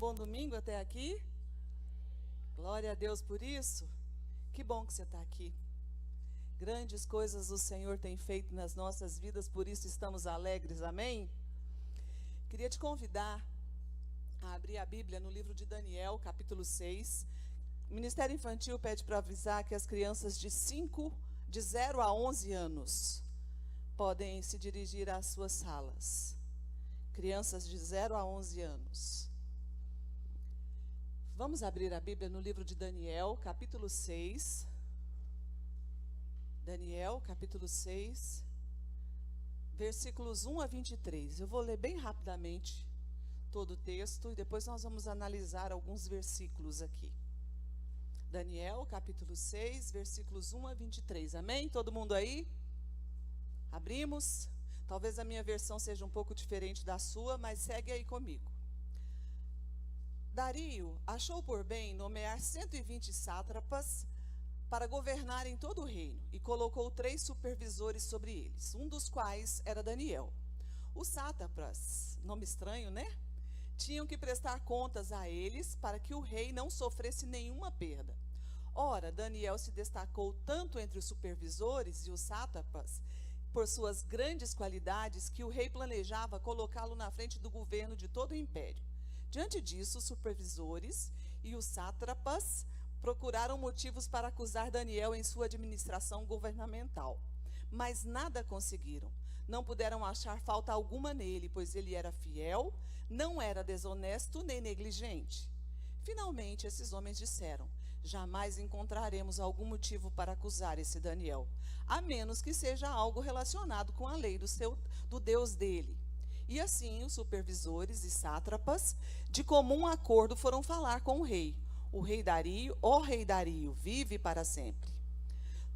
bom domingo até aqui? Glória a Deus por isso. Que bom que você está aqui. Grandes coisas o Senhor tem feito nas nossas vidas, por isso estamos alegres, amém? Queria te convidar a abrir a Bíblia no livro de Daniel, capítulo 6. O Ministério Infantil pede para avisar que as crianças de 0 a 11 anos podem se dirigir às suas salas. Crianças de 0 a 11 anos. Vamos abrir a Bíblia no livro de Daniel, capítulo 6. Daniel, capítulo 6, versículos 1 a 23. Eu vou ler bem rapidamente todo o texto e depois nós vamos analisar alguns versículos aqui. Daniel, capítulo 6, versículos 1 a 23. Amém? Todo mundo aí? Abrimos. Talvez a minha versão seja um pouco diferente da sua, mas segue aí comigo. Dario achou por bem nomear 120 sátrapas para governarem todo o reino, e colocou 3 supervisores sobre eles, um dos quais era Daniel. Os sátrapas, nome estranho, né? Tinham que prestar contas a eles para que o rei não sofresse nenhuma perda. Ora, Daniel se destacou tanto entre os supervisores e os sátrapas por suas grandes qualidades que o rei planejava colocá-lo na frente do governo de todo o império. Diante disso, os supervisores e os sátrapas procuraram motivos para acusar Daniel em sua administração governamental, mas nada conseguiram. Não puderam achar falta alguma nele, pois ele era fiel, não era desonesto nem negligente. Finalmente, esses homens disseram: jamais encontraremos algum motivo para acusar esse Daniel, a menos que seja algo relacionado com a lei do Deus dele. E assim, os supervisores e sátrapas, de comum acordo, foram falar com o rei. O rei Dario, ó rei Dario, vive para sempre.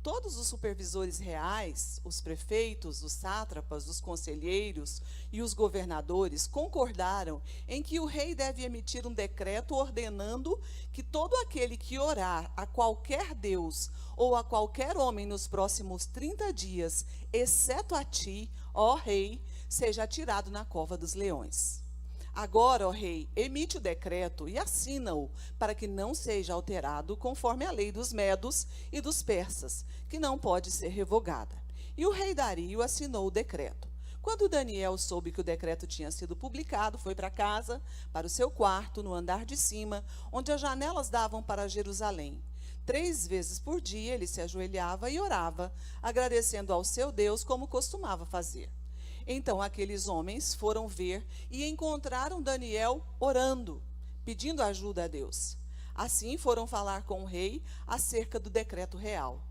Todos os supervisores reais, os prefeitos, os sátrapas, os conselheiros e os governadores concordaram em que o rei deve emitir um decreto ordenando que todo aquele que orar a qualquer deus ou a qualquer homem nos próximos 30 dias, exceto a ti, ó rei, seja atirado na cova dos leões. Agora, ó rei, emite o decreto e assina-o, para que não seja alterado conforme a lei dos medos e dos persas, que não pode ser revogada. E o rei Dario assinou o decreto. Quando Daniel soube que o decreto tinha sido publicado, foi para casa, para o seu quarto, no andar de cima, onde as janelas davam para Jerusalém. 3 vezes por dia ele se ajoelhava e orava, agradecendo ao seu Deus como costumava fazer. Então aqueles homens foram ver e encontraram Daniel orando, pedindo ajuda a Deus. Assim foram falar com o rei acerca do decreto real.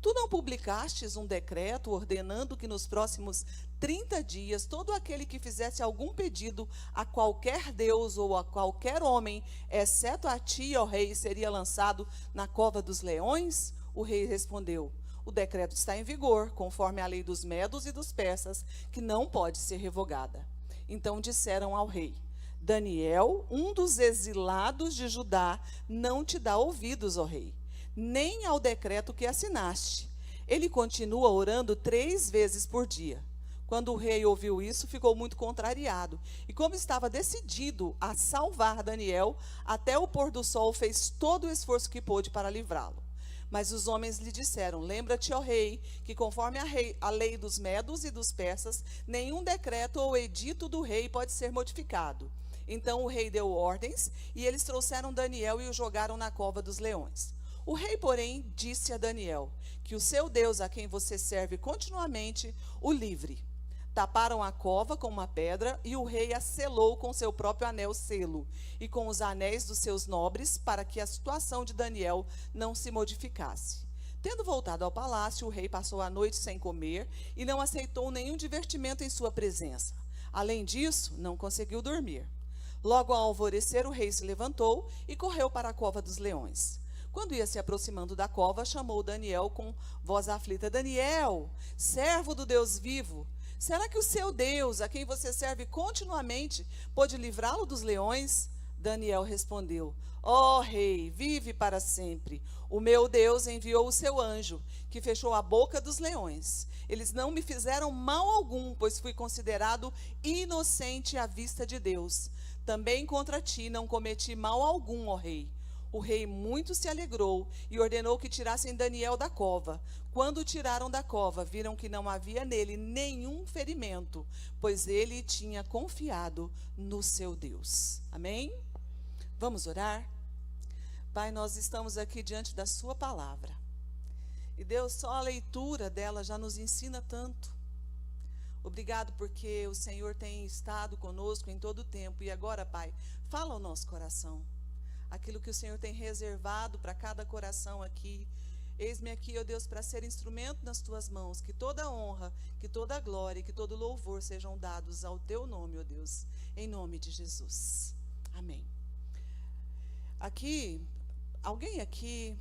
Tu não publicastes um decreto ordenando que nos próximos 30 dias todo aquele que fizesse algum pedido a qualquer deus ou a qualquer homem, exceto a ti, ó rei, seria lançado na cova dos leões? O rei respondeu: o decreto está em vigor, conforme a lei dos medos e dos persas, que não pode ser revogada. Então disseram ao rei: Daniel, um dos exilados de Judá, não te dá ouvidos, ó rei, nem ao decreto que assinaste. Ele continua orando 3 vezes por dia. Quando o rei ouviu isso, ficou muito contrariado. E como estava decidido a salvar Daniel, até o pôr do sol fez todo o esforço que pôde para livrá-lo. Mas os homens lhe disseram: lembra-te, ó rei, que conforme a lei dos medos e dos persas, nenhum decreto ou edito do rei pode ser modificado. Então o rei deu ordens, e eles trouxeram Daniel e o jogaram na cova dos leões. O rei, porém, disse a Daniel: que o seu Deus, a quem você serve continuamente, o livre. Taparam a cova com uma pedra, e o rei a selou com seu próprio anel selo, e com os anéis dos seus nobres, para que a situação de Daniel não se modificasse. Tendo voltado ao palácio, o rei passou a noite sem comer, e não aceitou nenhum divertimento em sua presença. Além disso, não conseguiu dormir. Logo ao alvorecer, o rei se levantou e correu para a cova dos leões. Quando ia se aproximando da cova, chamou Daniel com voz aflita: Daniel, servo do Deus vivo, será que o seu Deus, a quem você serve continuamente, pode livrá-lo dos leões? Daniel respondeu: ó rei, vive para sempre. O meu Deus enviou o seu anjo, que fechou a boca dos leões. Eles não me fizeram mal algum, pois fui considerado inocente à vista de Deus. Também contra ti não cometi mal algum, ó rei. O rei muito se alegrou e ordenou que tirassem Daniel da cova. Quando o tiraram da cova, viram que não havia nele nenhum ferimento, pois ele tinha confiado no seu Deus. Amém? Vamos orar? Pai, nós estamos aqui diante da sua palavra. E Deus, só a leitura dela já nos ensina tanto. Obrigado porque o Senhor tem estado conosco em todo o tempo. E agora, Pai, fala ao nosso coração. Aquilo que o Senhor tem reservado para cada coração aqui. Eis-me aqui, ó Deus, para ser instrumento nas tuas mãos. Que toda honra, que toda glória, que todo louvor sejam dados ao teu nome, ó Deus. Em nome de Jesus. Amém. Aqui, alguém aqui...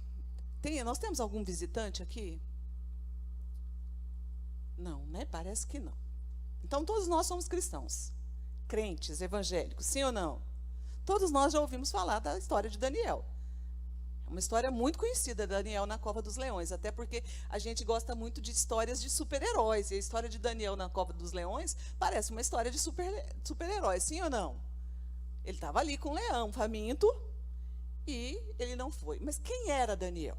Nós temos algum visitante aqui? Não, né? Parece que não. Então, todos nós somos cristãos, crentes, evangélicos, sim ou não? Todos nós já ouvimos falar da história de Daniel. É uma história muito conhecida, Daniel na Cova dos Leões, até porque a gente gosta muito de histórias de super-heróis, e a história de Daniel na Cova dos Leões parece uma história de super-heróis, sim ou não? Ele estava ali com um leão faminto e ele não foi. Mas quem era Daniel?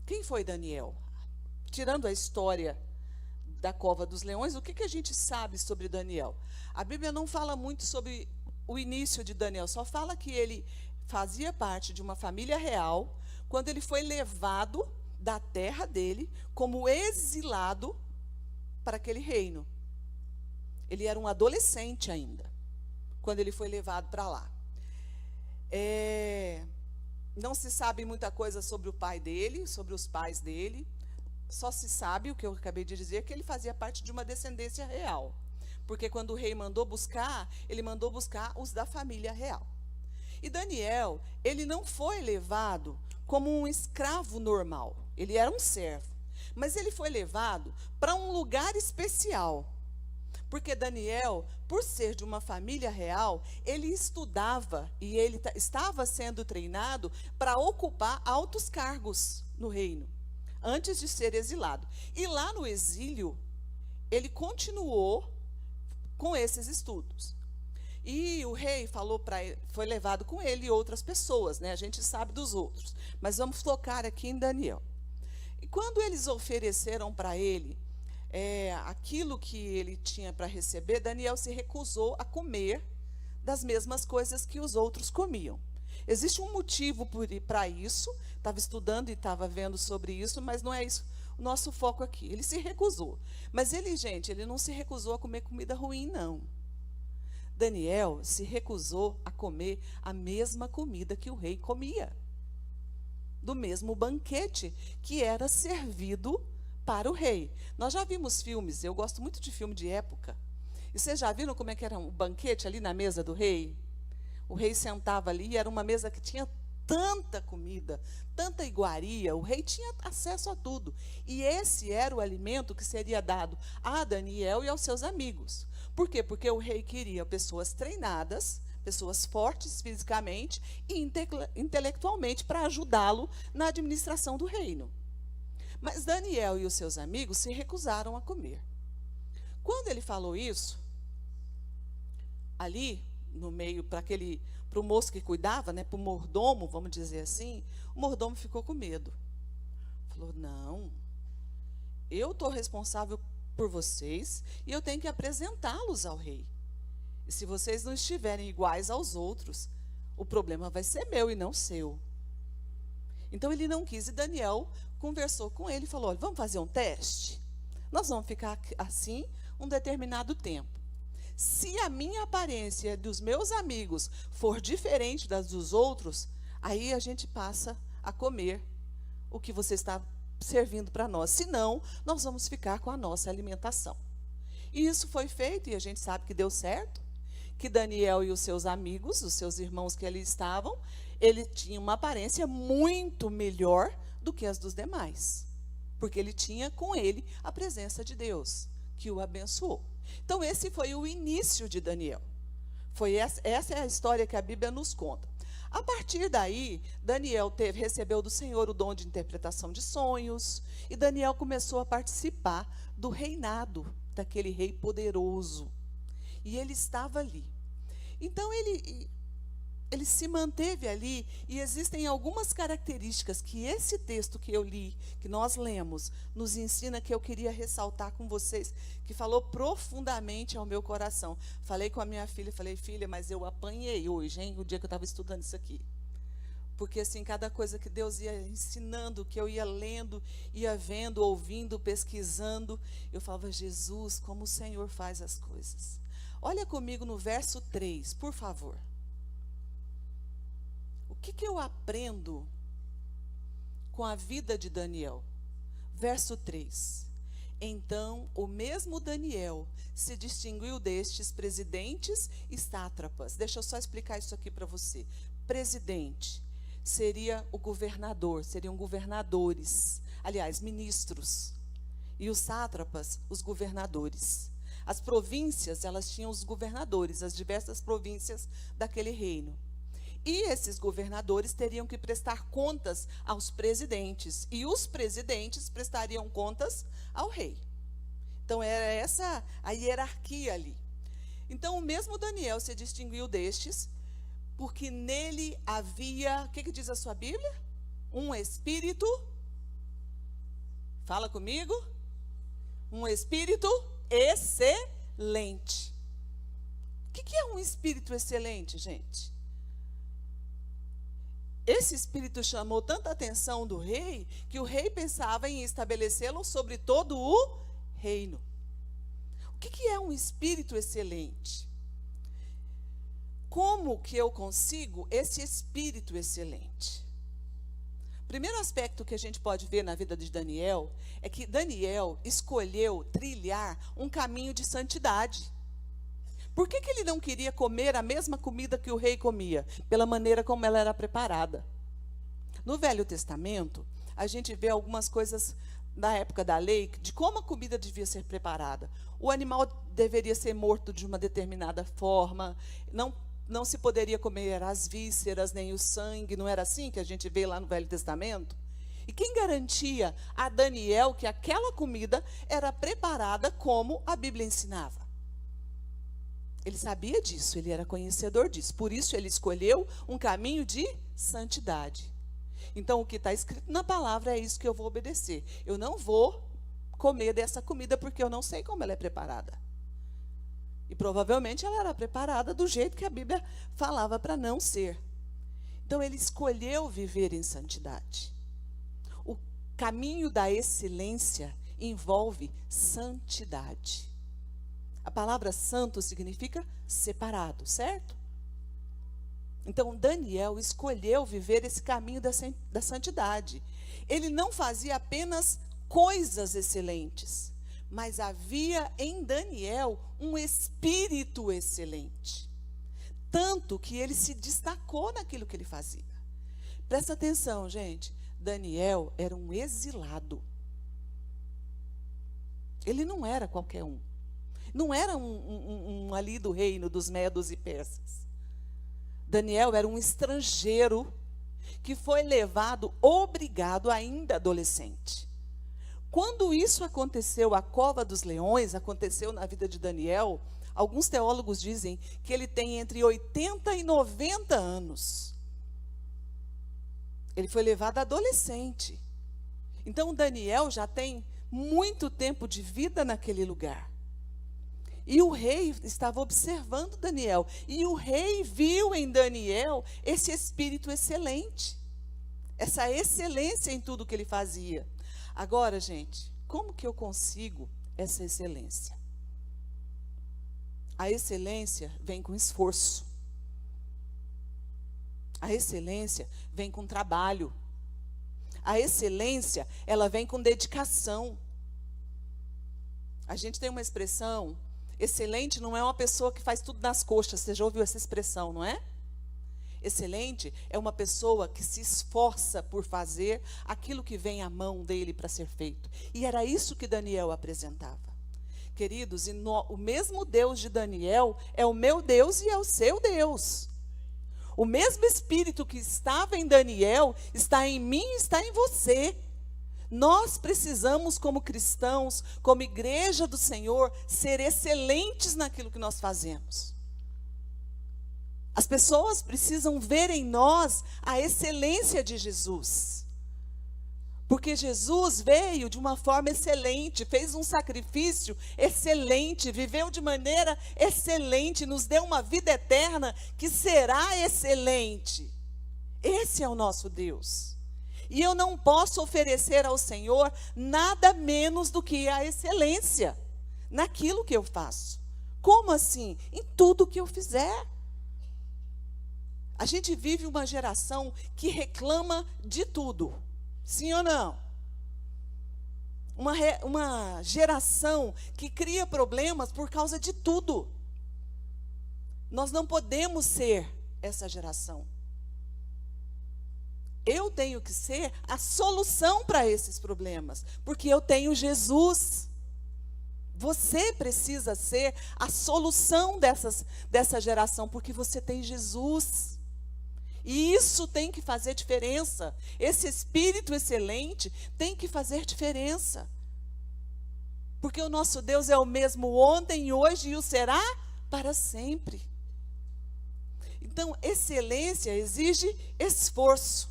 Quem foi Daniel? Tirando a história da Cova dos Leões, o que a gente sabe sobre Daniel? A Bíblia não fala muito sobre o início de Daniel, só fala que ele fazia parte de uma família real, quando ele foi levado da terra dele como exilado para aquele reino. Ele era um adolescente ainda, quando ele foi levado para lá. Não se sabe muita coisa sobre o pai dele, sobre os pais dele. Só se sabe, o que eu acabei de dizer, que ele fazia parte de uma descendência real. Porque quando o rei mandou buscar, ele mandou buscar os da família real. E Daniel, ele não foi levado como um escravo normal. Ele era um servo. Mas ele foi levado para um lugar especial. Porque Daniel, por ser de uma família real, ele estudava e ele estava sendo treinado para ocupar altos cargos no reino, antes de ser exilado. E lá no exílio, ele continuou com esses estudos. E o rei falou para ele, foi levado com ele e outras pessoas, né? A gente sabe dos outros, mas vamos focar aqui em Daniel. E quando eles ofereceram para ele aquilo que ele tinha para receber, Daniel se recusou a comer das mesmas coisas que os outros comiam. Existe um motivo para isso, estava estudando e estava vendo sobre isso, mas não é isso o nosso foco aqui. Ele se recusou. Mas ele não se recusou a comer comida ruim, não. Daniel se recusou a comer a mesma comida que o rei comia, do mesmo banquete que era servido para o rei. Nós já vimos filmes, eu gosto muito de filme de época. E vocês já viram como é que era o banquete ali na mesa do rei? O rei sentava ali e era uma mesa que tinha tanta comida, tanta iguaria, o rei tinha acesso a tudo. E esse era o alimento que seria dado a Daniel e aos seus amigos. Por quê? Porque o rei queria pessoas treinadas, pessoas fortes fisicamente e intelectualmente para ajudá-lo na administração do reino. Mas Daniel e os seus amigos se recusaram a comer. Quando ele falou isso, ali no meio, para o moço que cuidava, né, para o mordomo, vamos dizer assim, o mordomo ficou com medo. Falou, não, eu estou responsável por vocês e eu tenho que apresentá-los ao rei. E se vocês não estiverem iguais aos outros, o problema vai ser meu e não seu. Então ele não quis, e Daniel conversou com ele e falou, olha, vamos fazer um teste? Nós vamos ficar assim um determinado tempo. Se a minha aparência dos meus amigos for diferente das dos outros, aí a gente passa a comer o que você está servindo para nós. Senão, nós vamos ficar com a nossa alimentação. E isso foi feito, e a gente sabe que deu certo, que Daniel e os seus amigos, os seus irmãos que ali estavam, ele tinha uma aparência muito melhor do que as dos demais. Porque ele tinha com ele a presença de Deus, que o abençoou. Então, esse foi o início de Daniel. Essa é a história que a Bíblia nos conta. A partir daí, Daniel recebeu do Senhor o dom de interpretação de sonhos, e Daniel começou a participar do reinado daquele rei poderoso. E ele estava ali. Então ele se manteve ali, e existem algumas características que esse texto que eu li, que nós lemos, nos ensina, que eu queria ressaltar com vocês, que falou profundamente ao meu coração. Falei com a minha filha, falei: filha, mas eu apanhei hoje, hein, o dia que eu estava estudando isso aqui. Porque assim, cada coisa que Deus ia ensinando, que eu ia lendo, ia vendo, ouvindo, pesquisando, eu falava: Jesus, como o Senhor faz as coisas. Olha comigo no verso 3, por favor. O que eu aprendo com a vida de Daniel? Verso 3. Então, o mesmo Daniel se distinguiu destes presidentes e sátrapas. Deixa eu só explicar isso aqui para você. Presidente seria o governador, seriam governadores, aliás, ministros. E os sátrapas, os governadores. As províncias, elas tinham os governadores, as diversas províncias daquele reino. E esses governadores teriam que prestar contas aos presidentes. E os presidentes prestariam contas ao rei. Então, era essa a hierarquia ali. Então, o mesmo Daniel se distinguiu destes, porque nele havia, o que diz a sua Bíblia? Um espírito, fala comigo, um espírito excelente. O que é um espírito excelente, gente? Esse espírito chamou tanta atenção do rei, que o rei pensava em estabelecê-lo sobre todo o reino. O que é um espírito excelente? Como que eu consigo esse espírito excelente? O primeiro aspecto que a gente pode ver na vida de Daniel é que Daniel escolheu trilhar um caminho de santidade. Por que ele não queria comer a mesma comida que o rei comia? Pela maneira como ela era preparada. No Velho Testamento, a gente vê algumas coisas da época da lei, de como a comida devia ser preparada. O animal deveria ser morto de uma determinada forma, não se poderia comer as vísceras, nem o sangue, não era assim que a gente vê lá no Velho Testamento? E quem garantia a Daniel que aquela comida era preparada como a Bíblia ensinava? Ele sabia disso, ele era conhecedor disso. Por isso ele escolheu um caminho de santidade. Então o que está escrito na palavra é isso que eu vou obedecer. Eu não vou comer dessa comida porque eu não sei como ela é preparada. E provavelmente ela era preparada do jeito que a Bíblia falava para não ser. Então ele escolheu viver em santidade. O caminho da excelência envolve santidade. A palavra santo significa separado, certo? Então, Daniel escolheu viver esse caminho da santidade. Ele não fazia apenas coisas excelentes, mas havia em Daniel um espírito excelente. Tanto que ele se destacou naquilo que ele fazia. Presta atenção, gente. Daniel era um exilado. Ele não era qualquer um. Não era um ali do reino dos medos e persas. Daniel era um estrangeiro que foi levado, obrigado, ainda adolescente. Quando isso aconteceu, a cova dos leões, aconteceu na vida de Daniel, alguns teólogos dizem que ele tem entre 80 e 90 anos. Ele foi levado adolescente. Então, Daniel já tem muito tempo de vida naquele lugar. E o rei estava observando Daniel. E o rei viu em Daniel esse espírito excelente. Essa excelência em tudo que ele fazia. Agora, gente, como que eu consigo essa excelência? A excelência vem com esforço. A excelência vem com trabalho. A excelência, ela vem com dedicação. A gente tem uma expressão... Excelente não é uma pessoa que faz tudo nas coxas. Você já ouviu essa expressão, não é? Excelente é uma pessoa que se esforça por fazer aquilo que vem à mão dele para ser feito. E era isso que Daniel apresentava. Queridos, o mesmo Deus de Daniel é o meu Deus e é o seu Deus. O mesmo Espírito que estava em Daniel está em mim e está em você. Nós precisamos, como cristãos, como igreja do Senhor, ser excelentes naquilo que nós fazemos. As pessoas precisam ver em nós a excelência de Jesus. Porque Jesus veio de uma forma excelente, fez um sacrifício excelente, viveu de maneira excelente, nos deu uma vida eterna que será excelente. Esse é o nosso Deus. E eu não posso oferecer ao Senhor nada menos do que a excelência naquilo que eu faço. Como assim? Em tudo que eu fizer. A gente vive uma geração que reclama de tudo. Sim ou não? Uma geração que cria problemas por causa de tudo. Nós não podemos ser essa geração. Eu tenho que ser a solução para esses problemas, porque eu tenho Jesus. Você precisa ser a solução dessa geração, porque você tem Jesus. E isso tem que fazer diferença. Esse espírito excelente tem que fazer diferença. Porque o nosso Deus é o mesmo ontem, hoje e o será para sempre. Então, excelência exige esforço.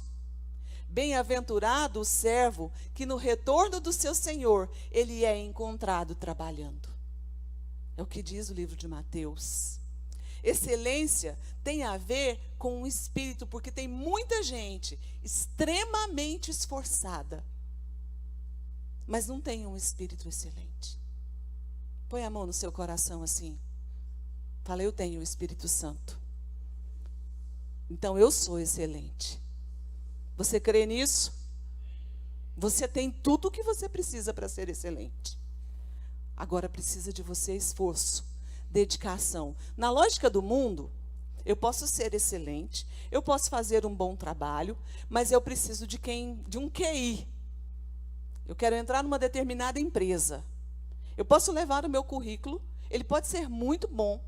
Bem-aventurado o servo que no retorno do seu Senhor ele é encontrado trabalhando. É o que diz o livro de Mateus. Excelência tem a ver com o espírito, porque tem muita gente extremamente esforçada, mas não tem um espírito excelente. Põe a mão no seu coração assim. Fala, eu tenho o Espírito Santo. Então eu sou excelente. Você crê nisso? Você tem tudo o que você precisa para ser excelente. Agora precisa de você esforço, dedicação. Na lógica do mundo, eu posso ser excelente, eu posso fazer um bom trabalho, mas eu preciso de um QI. Eu quero entrar numa determinada empresa. Eu posso levar o meu currículo, ele pode ser muito bom,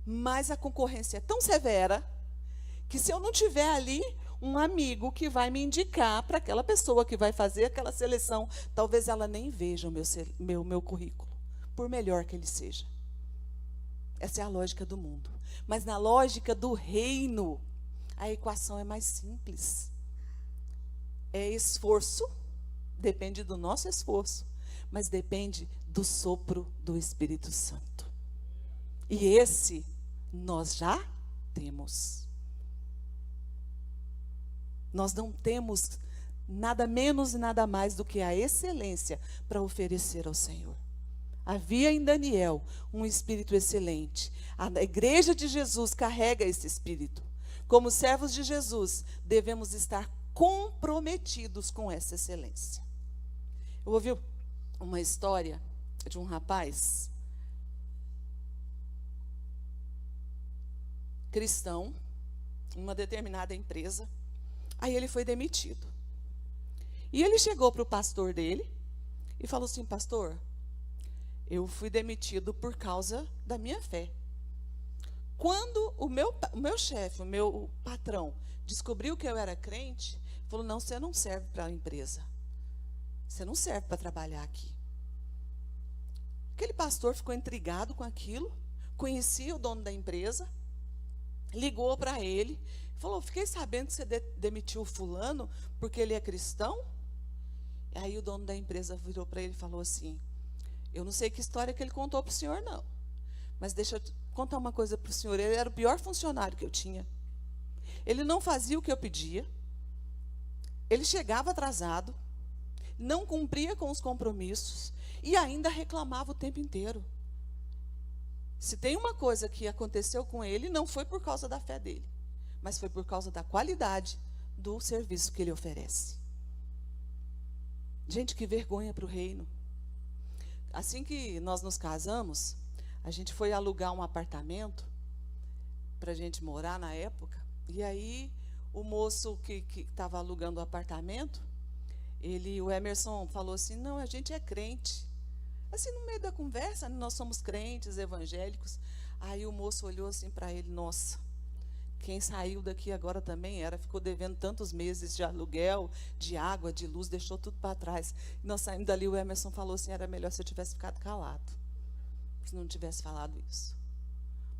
mas a concorrência é tão severa que se eu não tiver ali um amigo que vai me indicar para aquela pessoa que vai fazer aquela seleção, talvez ela nem veja o meu currículo, por melhor que ele seja. Essa é a lógica do mundo. Mas na lógica do reino, a equação é mais simples. É esforço, depende do nosso esforço, mas depende do sopro do Espírito Santo. E esse nós já temos. Nós não temos nada menos e nada mais do que a excelência para oferecer ao Senhor. Havia em Daniel um espírito excelente. A igreja de Jesus carrega esse espírito. Como servos de Jesus, devemos estar comprometidos com essa excelência. Eu ouvi uma história de um rapaz cristão, em uma determinada empresa. Aí ele foi demitido. E ele chegou para o pastor dele e falou assim: pastor, eu fui demitido por causa da minha fé. Quando o meu chefe, o meu patrão, descobriu que eu era crente, falou: não, você não serve para a empresa. Você não serve para trabalhar aqui. Aquele pastor ficou intrigado com aquilo, conhecia o dono da empresa, ligou para ele, falou: fiquei sabendo que você demitiu o fulano porque ele é cristão. E aí o dono da empresa virou para ele e falou assim: eu não sei que história que ele contou para o senhor, não. Mas deixa eu contar uma coisa para o senhor. Ele era o pior funcionário que eu tinha. Ele não fazia o que eu pedia. Ele chegava atrasado. Não cumpria com os compromissos. E ainda reclamava o tempo inteiro. Se tem uma coisa que aconteceu com ele, não foi por causa da fé dele, mas foi por causa da qualidade do serviço que ele oferece. Gente, que vergonha para o reino. Assim que nós nos casamos, a gente foi alugar um apartamento para a gente morar na época. E aí o moço que estava alugando o apartamento, o Emerson falou assim: não, a gente é crente. Assim, no meio da conversa, nós somos crentes, evangélicos. Aí o moço olhou assim para ele: nossa, quem saiu daqui agora também ficou devendo tantos meses de aluguel, de água, de luz, deixou tudo para trás. E nós saímos dali, o Emerson falou assim: era melhor se eu tivesse ficado calado, se não tivesse falado isso.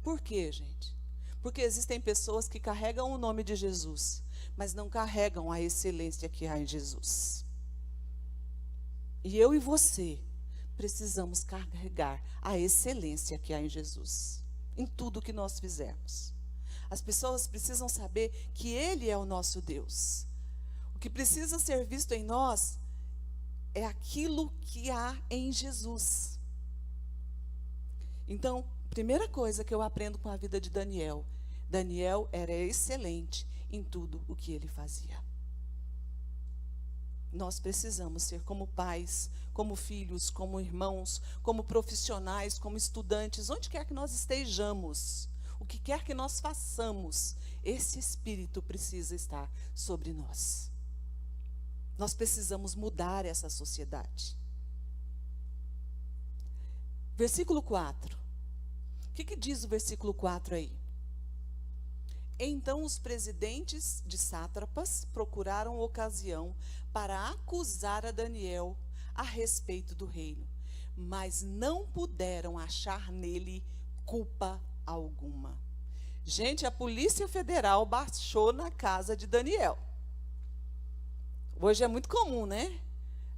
Por quê, gente? Porque existem pessoas que carregam o nome de Jesus, mas não carregam a excelência que há em Jesus. E eu e você precisamos carregar a excelência que há em Jesus, em tudo que nós fizermos. As pessoas precisam saber que Ele é o nosso Deus. O que precisa ser visto em nós é aquilo que há em Jesus. Então, primeira coisa que eu aprendo com a vida de Daniel, Daniel era excelente em tudo o que ele fazia. Nós precisamos ser como pais, como filhos, como irmãos, como profissionais, como estudantes, onde quer que nós estejamos, o que quer que nós façamos, esse Espírito precisa estar sobre nós. Nós precisamos mudar essa sociedade. Versículo 4. O que diz o versículo 4 aí? Então os presidentes de sátrapas procuraram ocasião para acusar a Daniel a respeito do reino, mas não puderam achar nele culpa alguma. Gente, a Polícia Federal baixou na casa de Daniel. Hoje é muito comum, né?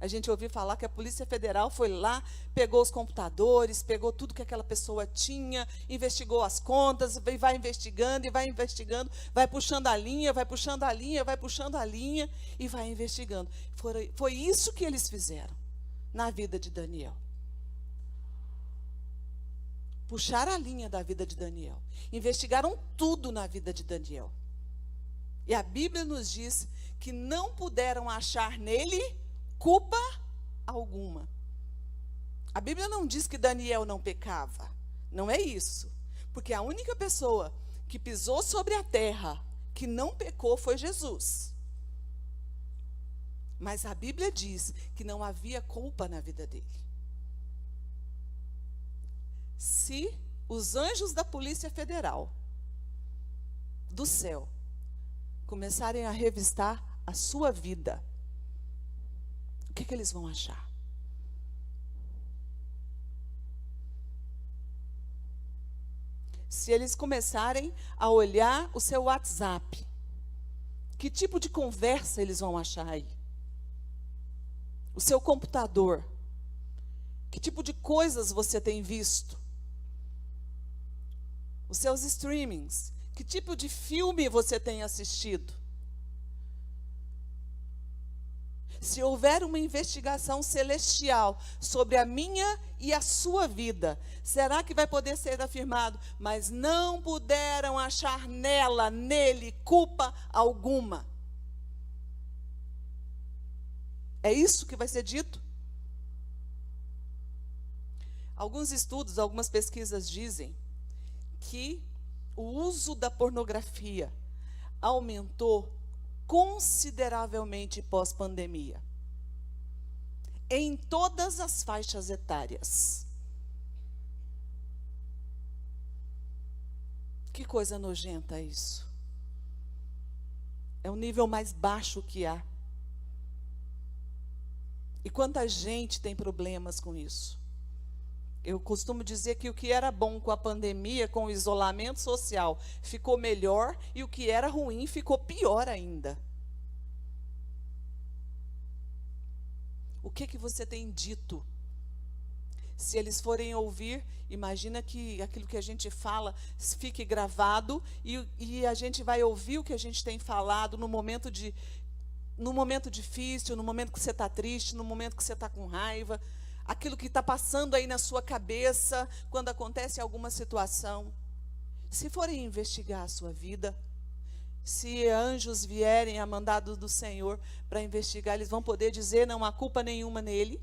A gente ouviu falar que a Polícia Federal foi lá, pegou os computadores, pegou tudo que aquela pessoa tinha, investigou as contas, vai investigando, vai puxando a linha, vai puxando a linha, vai puxando a linha e vai investigando. Foi isso que eles fizeram na vida de Daniel. Puxaram a linha da vida de Daniel. Investigaram tudo na vida de Daniel. E a Bíblia nos diz que não puderam achar nele culpa alguma. A Bíblia não diz que Daniel não pecava. Não é isso. Porque a única pessoa que pisou sobre a terra que não pecou foi Jesus. Mas a Bíblia diz que não havia culpa na vida dele. Se os anjos da Polícia Federal do céu começarem a revistar a sua vida, o que eles vão achar? Se eles começarem a olhar o seu WhatsApp, que tipo de conversa eles vão achar aí? O seu computador, que tipo de coisas você tem visto? Os seus streamings, que tipo de filme você tem assistido? Se houver uma investigação celestial sobre a minha e a sua vida, será que vai poder ser afirmado? Mas não puderam achar nele, culpa alguma. É isso que vai ser dito? Alguns estudos, algumas pesquisas dizem que o uso da pornografia aumentou consideravelmente pós-pandemia, em todas as faixas etárias. Que coisa nojenta isso. É o nível mais baixo que há. E quanta gente tem problemas com isso. Eu costumo dizer que o que era bom com a pandemia, com o isolamento social, ficou melhor, e o que era ruim ficou pior ainda. O que você tem dito? Se eles forem ouvir, imagina que aquilo que a gente fala fique gravado, e a gente vai ouvir o que a gente tem falado no momento difícil, no momento que você está triste, no momento que você está com raiva, aquilo que está passando aí na sua cabeça, quando acontece alguma situação. Se forem investigar a sua vida, se anjos vierem a mandado do Senhor para investigar, eles vão poder dizer: não há culpa nenhuma nele.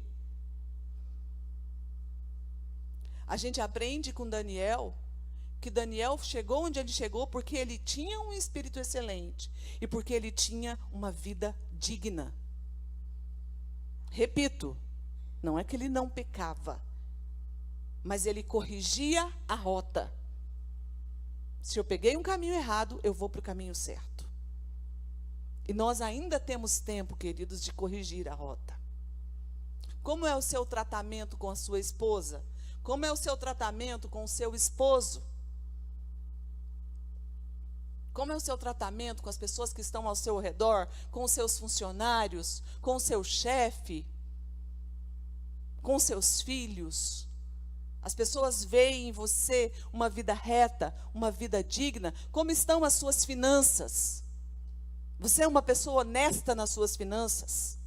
A gente aprende com Daniel, que Daniel chegou onde ele chegou porque ele tinha um espírito excelente e porque ele tinha uma vida digna. Repito, não é que ele não pecava, mas ele corrigia a rota. Se eu peguei um caminho errado, eu vou para o caminho certo. E nós ainda temos tempo, queridos, de corrigir a rota. Como é o seu tratamento com a sua esposa? Como é o seu tratamento com o seu esposo? Como é o seu tratamento com as pessoas que estão ao seu redor, com os seus funcionários, com o seu chefe, com os seus filhos? As pessoas veem em você uma vida reta, uma vida digna. Como estão as suas finanças? Você é uma pessoa honesta nas suas finanças?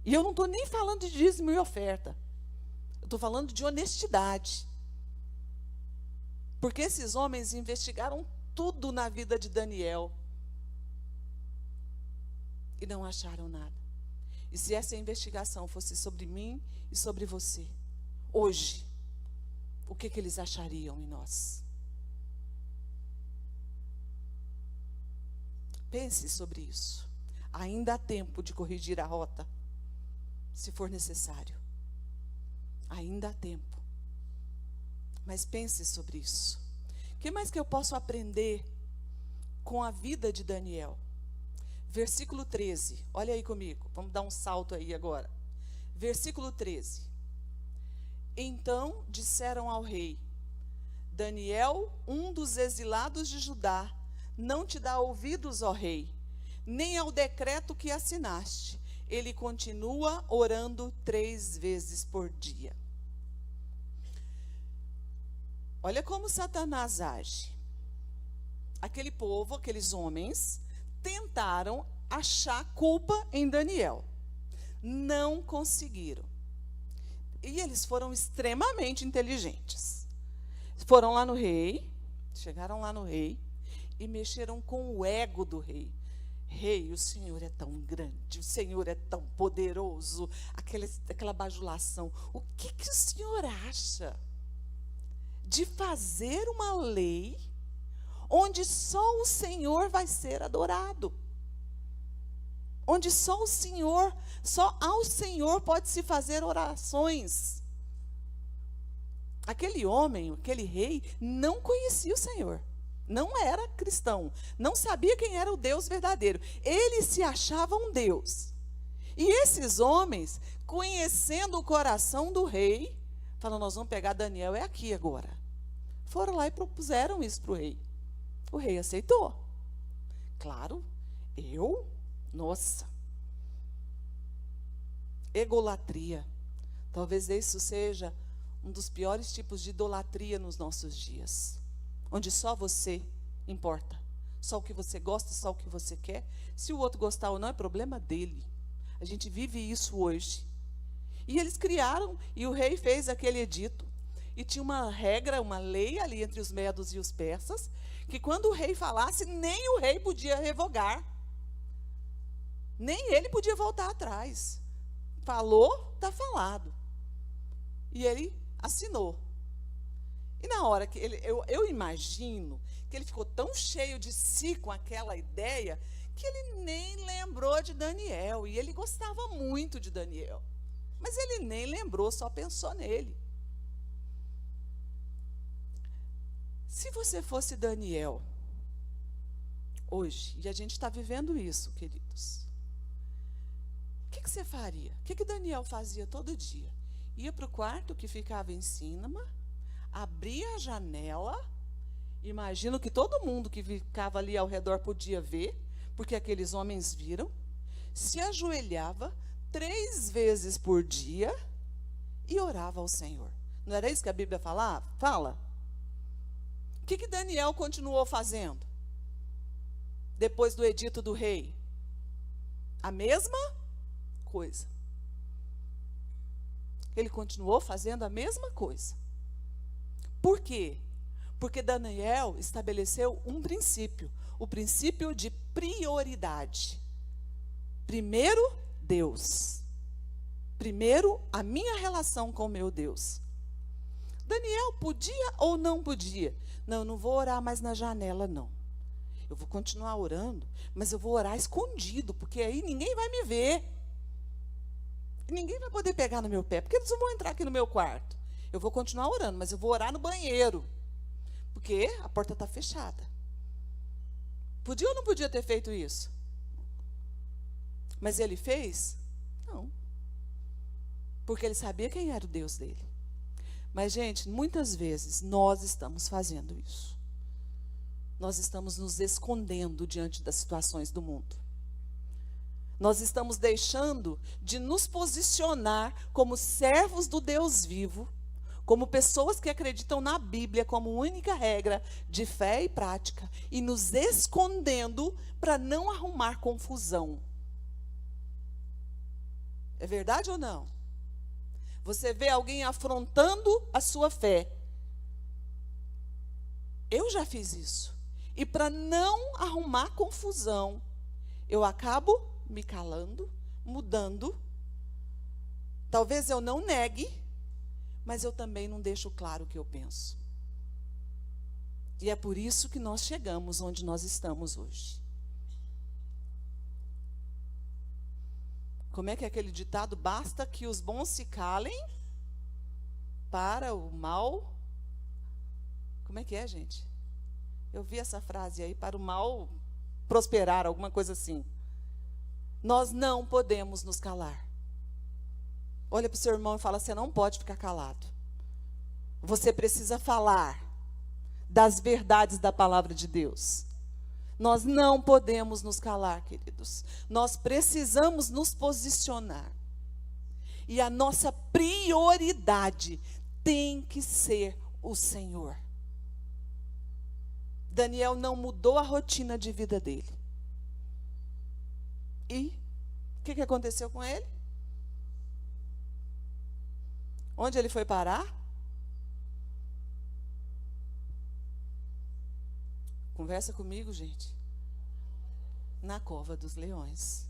E eu não estou nem falando de dízimo e oferta. Eu estou falando de honestidade. Porque esses homens investigaram tudo na vida de Daniel e não acharam nada. E se essa investigação fosse sobre mim e sobre você, hoje, o que eles achariam em nós? Pense sobre isso. Ainda há tempo de corrigir a rota, se for necessário. Ainda há tempo. Mas pense sobre isso. O que mais que eu posso aprender com a vida de Daniel? Versículo 13. Olha aí comigo. Vamos dar um salto aí agora. Versículo 13. Então disseram ao rei: Daniel, um dos exilados de Judá, não te dá ouvidos, ó rei, nem ao decreto que assinaste. Ele continua orando 3 vezes por dia. Olha como Satanás age. Aquele povo, aqueles homens, tentaram achar culpa em Daniel. Não conseguiram. E eles foram extremamente inteligentes. Foram lá no rei, chegaram lá no rei e mexeram com o ego do rei. Rei, o Senhor é tão grande, o Senhor é tão poderoso, aquela bajulação. O que o Senhor acha de fazer uma lei onde só o Senhor vai ser adorado? Onde só ao Senhor pode se fazer orações. Aquele homem, aquele rei, não conhecia o Senhor. Não era cristão. Não sabia quem era o Deus verdadeiro. Ele se achava um Deus. E esses homens, conhecendo o coração do rei, falaram: nós vamos pegar Daniel, é aqui agora. Foram lá e propuseram isso para o rei. O rei aceitou. Claro, nossa. Egolatria. Talvez isso seja um dos piores tipos de idolatria nos nossos dias. Onde só você importa. Só o que você gosta, só o que você quer. Se o outro gostar ou não, é problema dele. A gente vive isso hoje. E eles criaram, e o rei fez aquele edito. E tinha uma regra, uma lei ali entre os medos e os persas, que quando o rei falasse, nem o rei podia revogar. Nem ele podia voltar atrás. Falou, está falado. E ele assinou. E na hora que eu imagino que ele ficou tão cheio de si com aquela ideia, que ele nem lembrou de Daniel. E ele gostava muito de Daniel. Mas ele nem lembrou, só pensou nele. Se você fosse Daniel, hoje, e a gente está vivendo isso, queridos, o que você faria? O que Daniel fazia todo dia? Ia para o quarto que ficava em cima, abria a janela, imagino que todo mundo que ficava ali ao redor podia ver, porque aqueles homens viram, se ajoelhava 3 vezes por dia e orava ao Senhor. Não era isso que a Bíblia fala? O que Daniel continuou fazendo? Depois do edito do rei? A mesma coisa. Ele continuou fazendo a mesma coisa. Por quê? Porque Daniel estabeleceu um princípio. O princípio de prioridade. Primeiro, Deus. Primeiro, a minha relação com o meu Deus. Daniel podia ou não podia? Não, eu não vou orar mais na janela, não. Eu vou continuar orando, mas eu vou orar escondido, porque aí ninguém vai me ver. Ninguém vai poder pegar no meu pé, porque eles não vão entrar aqui no meu quarto. Eu vou continuar orando, mas eu vou orar no banheiro, porque a porta está fechada. Podia ou não podia ter feito isso? Mas ele fez? Não. Porque ele sabia quem era o Deus dele. Mas, gente, muitas vezes nós estamos fazendo isso. nós estamos nos escondendo diante das situações do mundo. Nós estamos deixando de nos posicionar como servos do Deus vivo, como pessoas que acreditam na Bíblia como única regra de fé e prática, e nos escondendo para não arrumar confusão. É verdade ou não? Você vê alguém afrontando a sua fé. Eu já fiz isso. E para não arrumar confusão, eu acabo me calando, mudando. Talvez eu não negue, mas eu também não deixo claro o que eu penso. E é por isso que nós chegamos onde nós estamos hoje. Como é que é aquele ditado? Basta que os bons se calem para o mal. Como é que é, gente? Eu vi essa frase aí, para o mal prosperar, alguma coisa assim. Nós não podemos nos calar. Olha para o seu irmão e fala, você não pode ficar calado. Você precisa falar das verdades da palavra de Deus. Nós não podemos nos calar, queridos. Nós precisamos nos posicionar. E a nossa prioridade tem que ser o Senhor. Daniel não mudou a rotina de vida dele. E o que aconteceu com ele? Onde ele foi parar? Conversa comigo, gente. Na cova dos leões.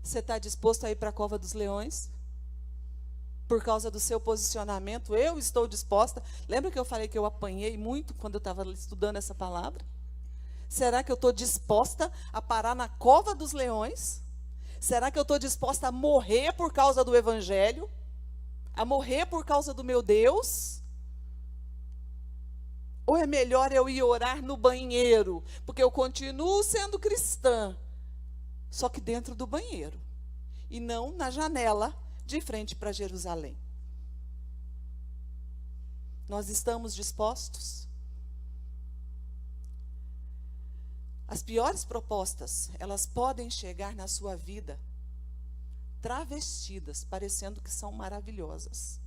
Você está disposto a ir para a cova dos leões? Por causa do seu posicionamento, eu estou disposta. Lembra que eu falei que eu apanhei muito quando eu estava estudando essa palavra? Será que eu estou disposta a parar na cova dos leões? Será que eu estou disposta a morrer por causa do Evangelho? A morrer por causa do meu Deus? Ou é melhor eu ir orar no banheiro? Porque eu continuo sendo cristã, só que dentro do banheiro. E não na janela de frente para Jerusalém. Nós estamos dispostos? As piores propostas, elas podem chegar na sua vida travestidas, parecendo que são maravilhosas.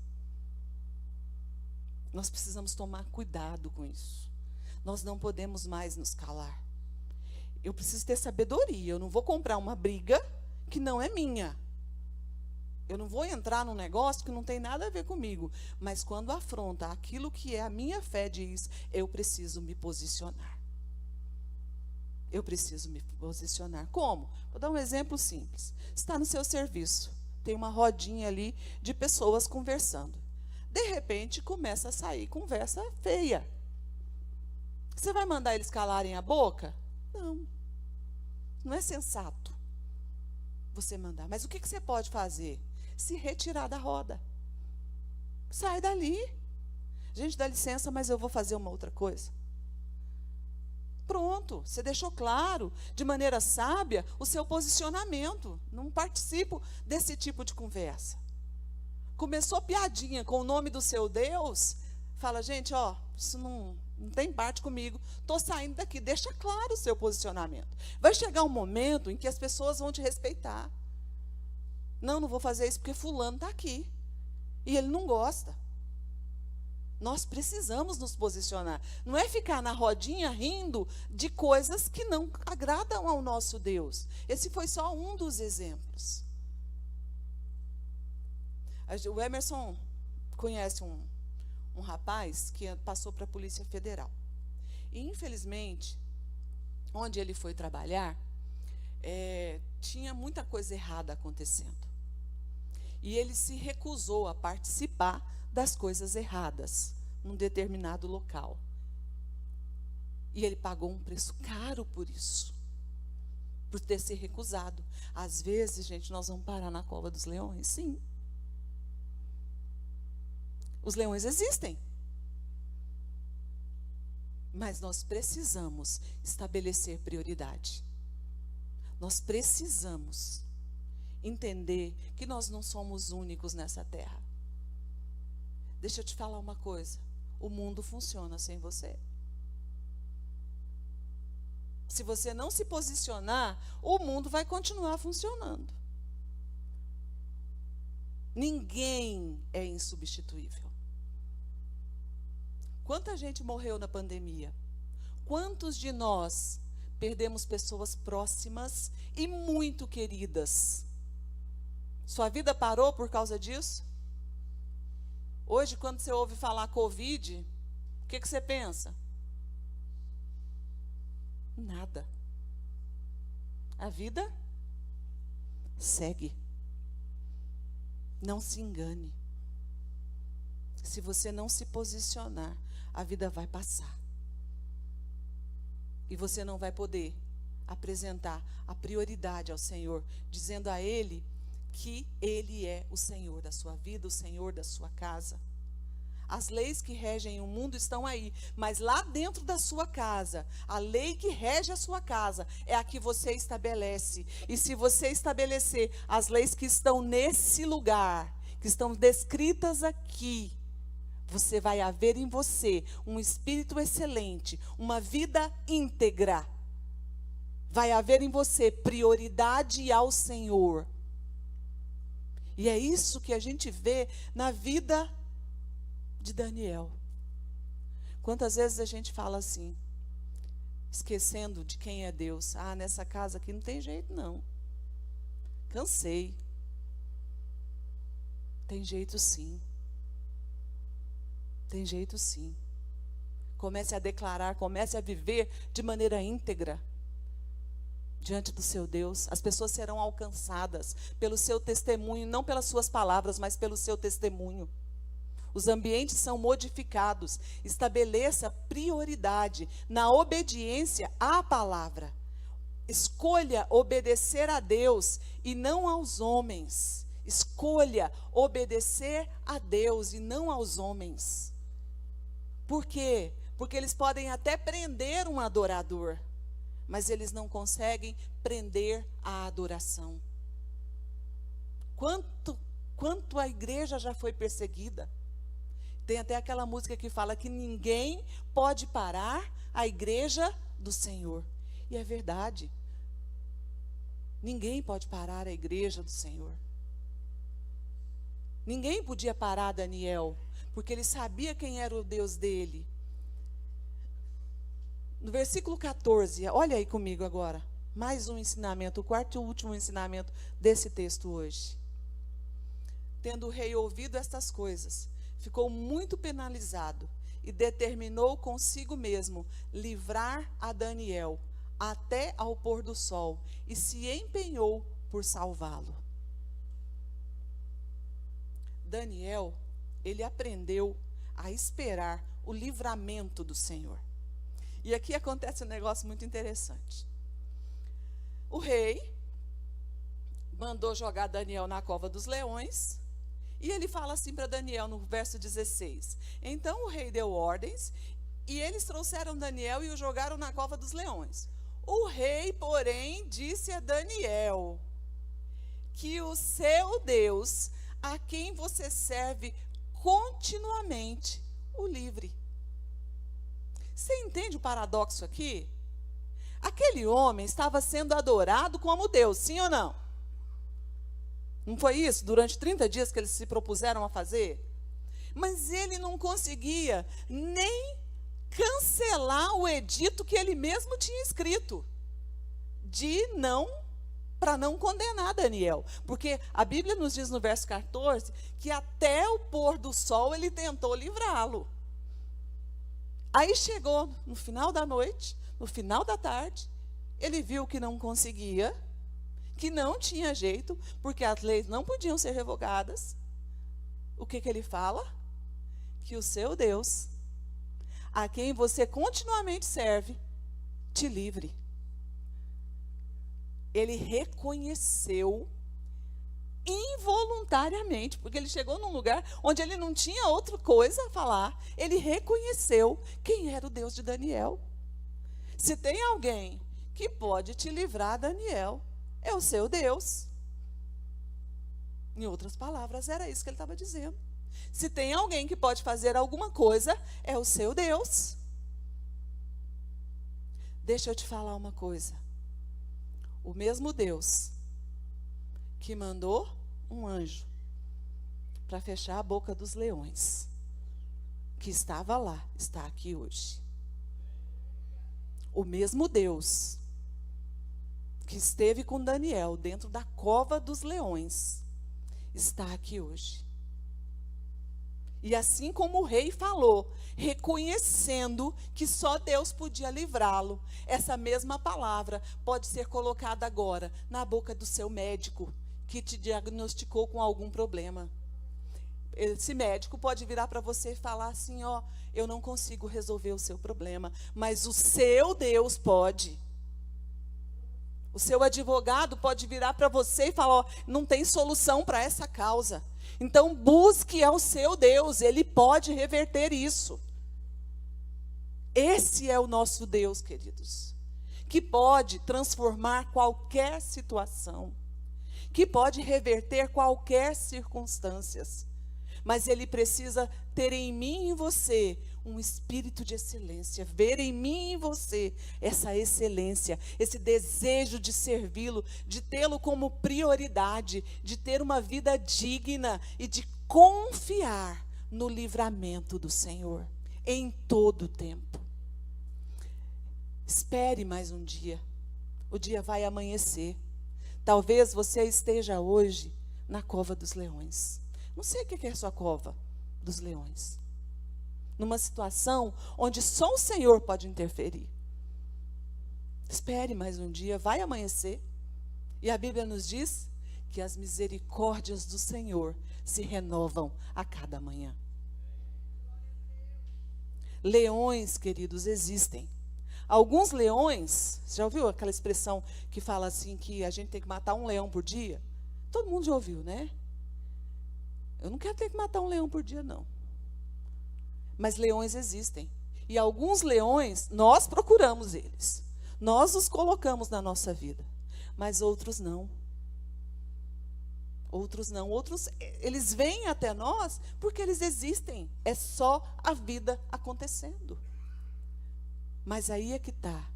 Nós precisamos tomar cuidado com isso. Nós não podemos mais nos calar. Eu preciso ter sabedoria. Eu não vou comprar uma briga que não é minha. Eu não vou entrar num negócio que não tem nada a ver comigo. Mas quando afronta aquilo que é a minha fé diz, eu preciso me posicionar. Eu preciso me posicionar. Como? Vou dar um exemplo simples. Está no seu serviço. Tem uma rodinha ali de pessoas conversando. De repente, começa a sair conversa feia. Você vai mandar eles calarem a boca? Não. Não é sensato você mandar. Mas o que você pode fazer? Se retirar da roda. Sai dali. Gente, dá licença, mas eu vou fazer uma outra coisa. Pronto, você deixou claro, de maneira sábia, o seu posicionamento. Não participo desse tipo de conversa. Começou piadinha com o nome do seu Deus, fala, gente, ó, isso não tem parte comigo, estou saindo daqui. Deixa claro o seu posicionamento. Vai chegar um momento em que as pessoas vão te respeitar. Não vou fazer isso porque fulano está aqui. E ele não gosta. Nós precisamos nos posicionar. Não é ficar na rodinha rindo de coisas que não agradam ao nosso Deus. Esse foi só um dos exemplos. O Emerson conhece um rapaz que passou para a Polícia Federal. E, infelizmente, onde ele foi trabalhar, tinha muita coisa errada acontecendo. E ele se recusou a participar das coisas erradas num determinado local. E ele pagou um preço caro por isso, por ter se recusado. Às vezes, gente, nós vamos parar na cova dos leões, sim. Os leões existem. Mas nós precisamos estabelecer prioridade. Nós precisamos entender que nós não somos únicos nessa terra. Deixa eu te falar uma coisa. O mundo funciona sem você. Se você não se posicionar, o mundo vai continuar funcionando. Ninguém é insubstituível. Quanta gente morreu na pandemia? Quantos de nós perdemos pessoas próximas e muito queridas? Sua vida parou por causa disso? Hoje, quando você ouve falar Covid, o que você pensa? Nada. A vida segue. Não se engane. Se você não se posicionar, a vida vai passar. E você não vai poder apresentar a prioridade ao Senhor, dizendo a Ele que Ele é o Senhor da sua vida, o Senhor da sua casa. As leis que regem o mundo estão aí, mas lá dentro da sua casa, a lei que rege a sua casa é a que você estabelece. E se você estabelecer as leis que estão nesse lugar, que estão descritas aqui, você vai haver em você um espírito excelente, uma vida íntegra. Vai haver em você prioridade ao Senhor. E é isso que a gente vê na vida de Daniel. Quantas vezes a gente fala assim, esquecendo de quem é Deus? Ah, nessa casa aqui não tem jeito não. Cansei. Tem jeito sim. Tem jeito sim. Comece a declarar, comece a viver de maneira íntegra diante do seu Deus. As pessoas serão alcançadas pelo seu testemunho, não pelas suas palavras, mas pelo seu testemunho. Os ambientes são modificados. Estabeleça prioridade na obediência à palavra. Escolha obedecer a Deus e não aos homens. Escolha obedecer a Deus e não aos homens. Por quê? Porque eles podem até prender um adorador, mas eles não conseguem prender a adoração. Quanto a igreja já foi perseguida? Tem até aquela música que fala que ninguém pode parar a igreja do Senhor. E é verdade. Ninguém pode parar a igreja do Senhor. Ninguém podia parar Daniel, porque ele sabia quem era o Deus dele. No versículo 14, olha aí comigo agora. Mais um ensinamento, o quarto e último ensinamento desse texto hoje. Tendo o rei ouvido estas coisas, ficou muito penalizado e determinou consigo mesmo livrar a Daniel até ao pôr do sol e se empenhou por salvá-lo. Daniel, ele aprendeu a esperar o livramento do Senhor. E aqui acontece um negócio muito interessante. O rei mandou jogar Daniel na cova dos leões. E ele fala assim para Daniel no verso 16. Então o rei deu ordens e eles trouxeram Daniel e o jogaram na cova dos leões. O rei, porém, disse a Daniel que o seu Deus, a quem você serve continuamente, o livre. Você entende o paradoxo aqui? Aquele homem estava sendo adorado como Deus, sim ou não? Não foi isso? Durante 30 dias que eles se propuseram a fazer? Mas ele não conseguia nem cancelar o edito que ele mesmo tinha escrito. Para não condenar Daniel. Porque a Bíblia nos diz no verso 14, que até o pôr do sol ele tentou livrá-lo. Aí chegou no final da noite, no final da tarde, ele viu que não conseguia, que não tinha jeito, porque as leis não podiam ser revogadas. O que ele fala? Que o seu Deus, a quem você continuamente serve, te livre. Ele reconheceu involuntariamente, porque ele chegou num lugar onde ele não tinha outra coisa a falar. Ele reconheceu quem era o Deus de Daniel. Se tem alguém que pode te livrar, Daniel, é o seu Deus. Em outras palavras, era isso que ele estava dizendo. Se tem alguém que pode fazer alguma coisa, é o seu Deus. Deixa eu te falar uma coisa. O mesmo Deus que mandou um anjo para fechar a boca dos leões, que estava lá, está aqui hoje. O mesmo Deus que esteve com Daniel dentro da cova dos leões, está aqui hoje. E assim como o rei falou, reconhecendo que só Deus podia livrá-lo, essa mesma palavra pode ser colocada agora na boca do seu médico, que te diagnosticou com algum problema. Esse médico pode virar para você e falar assim, ó, eu não consigo resolver o seu problema, mas o seu Deus pode. O seu advogado pode virar para você e falar, ó, não tem solução para essa causa. Então busque ao seu Deus, Ele pode reverter isso. Esse é o nosso Deus, queridos, que pode transformar qualquer situação, que pode reverter qualquer circunstância. Mas Ele precisa ter em mim e em você um espírito de excelência, ver em mim e em você essa excelência, esse desejo de servi-lo, de tê-lo como prioridade, de ter uma vida digna e de confiar no livramento do Senhor em todo o tempo. Espere mais um dia, o dia vai amanhecer. Talvez você esteja hoje na cova dos leões. Não sei o que é a sua cova dos leões. Numa situação onde só o Senhor pode interferir. Espere mais um dia, vai amanhecer. E a Bíblia nos diz que as misericórdias do Senhor se renovam a cada manhã. Leões, queridos, existem. Alguns leões, já ouviu aquela expressão que fala assim, que a gente tem que matar um leão por dia? Todo mundo já ouviu, né? Eu não quero ter que matar um leão por dia, não. Mas leões existem. E alguns leões, nós procuramos eles. Nós os colocamos na nossa vida. Mas outros não. Outros não. Outros, eles vêm até nós porque eles existem. É só a vida acontecendo. Mas aí é que está.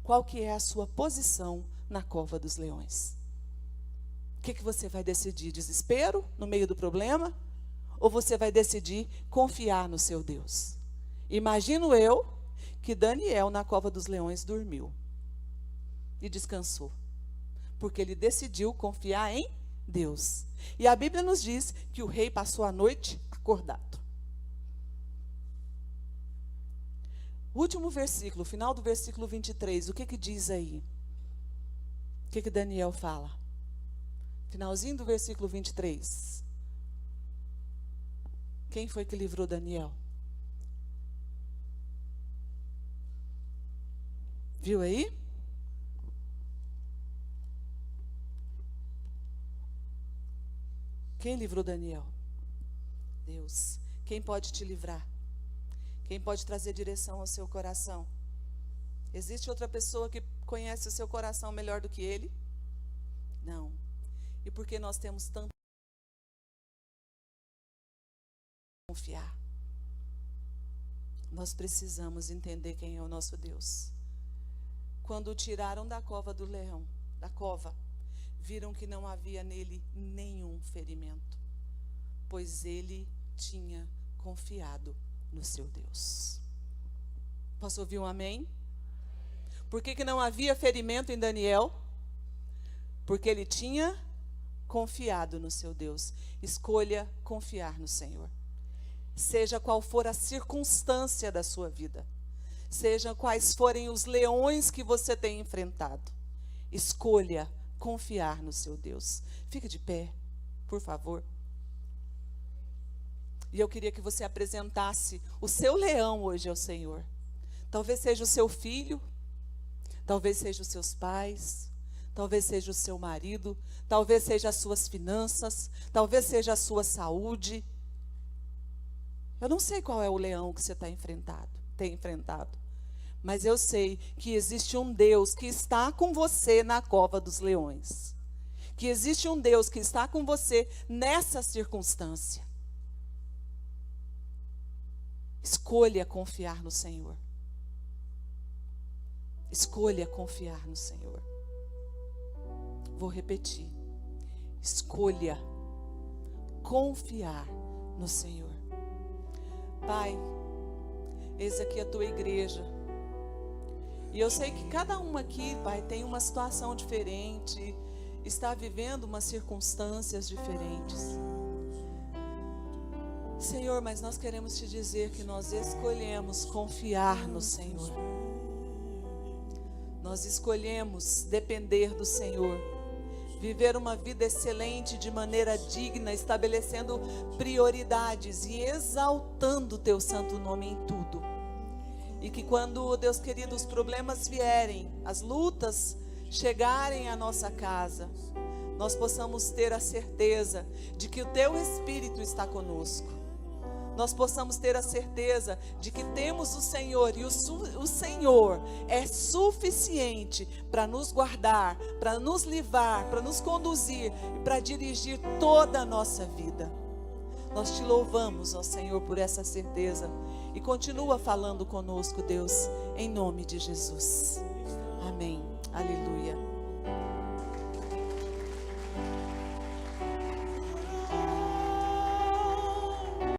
Qual que é a sua posição na cova dos leões? O que você vai decidir? Desespero no meio do problema? Ou você vai decidir confiar no seu Deus? Imagino eu que Daniel na cova dos leões dormiu e descansou, porque ele decidiu confiar em Deus. E a Bíblia nos diz que o rei passou a noite acordado. O último versículo, final do versículo 23, o que diz aí? O que Daniel fala? Finalzinho do versículo 23. Quem foi que livrou Daniel? Viu aí? Quem livrou Daniel? Deus. Quem pode te livrar? Quem pode trazer direção ao seu coração? Existe outra pessoa que conhece o seu coração melhor do que ele? Não. E por que nós temos tanto confiar? Nós precisamos entender quem é o nosso Deus. Quando o tiraram da cova do leão, da cova, viram que não havia nele nenhum ferimento, pois ele tinha confiado no seu Deus. Posso ouvir um amém? Por que não havia ferimento em Daniel? Porque ele tinha confiado no seu Deus. Escolha confiar no Senhor. Seja qual for a circunstância da sua vida, seja quais forem os leões que você tem enfrentado, escolha confiar no seu Deus. Fique de pé, por favor. E eu queria que você apresentasse o seu leão hoje ao Senhor. Talvez seja o seu filho, talvez seja os seus pais, talvez seja o seu marido, talvez seja as suas finanças, talvez seja a sua saúde. Eu não sei qual é o leão que você tem enfrentado, mas eu sei que existe um Deus que está com você na cova dos leões, que existe um Deus que está com você nessa circunstância. Escolha confiar no Senhor. Escolha confiar no Senhor. Vou repetir. Escolha confiar no Senhor. Pai, eis aqui a tua igreja. E eu sei que cada um aqui, Pai, tem uma situação diferente, está vivendo umas circunstâncias diferentes. Senhor, mas nós queremos te dizer que nós escolhemos confiar no Senhor. Nós escolhemos depender do Senhor. Viver uma vida excelente de maneira digna, estabelecendo prioridades e exaltando o teu santo nome em tudo. E que quando, Deus querido, os problemas vierem, as lutas chegarem à nossa casa, nós possamos ter a certeza de que o teu Espírito está conosco. Nós possamos ter a certeza de que temos o Senhor, e o Senhor é suficiente para nos guardar, para nos livrar, para nos conduzir e para dirigir toda a nossa vida. Nós te louvamos, ó Senhor, por essa certeza, e continua falando conosco, Deus, em nome de Jesus. Amém. Aleluia.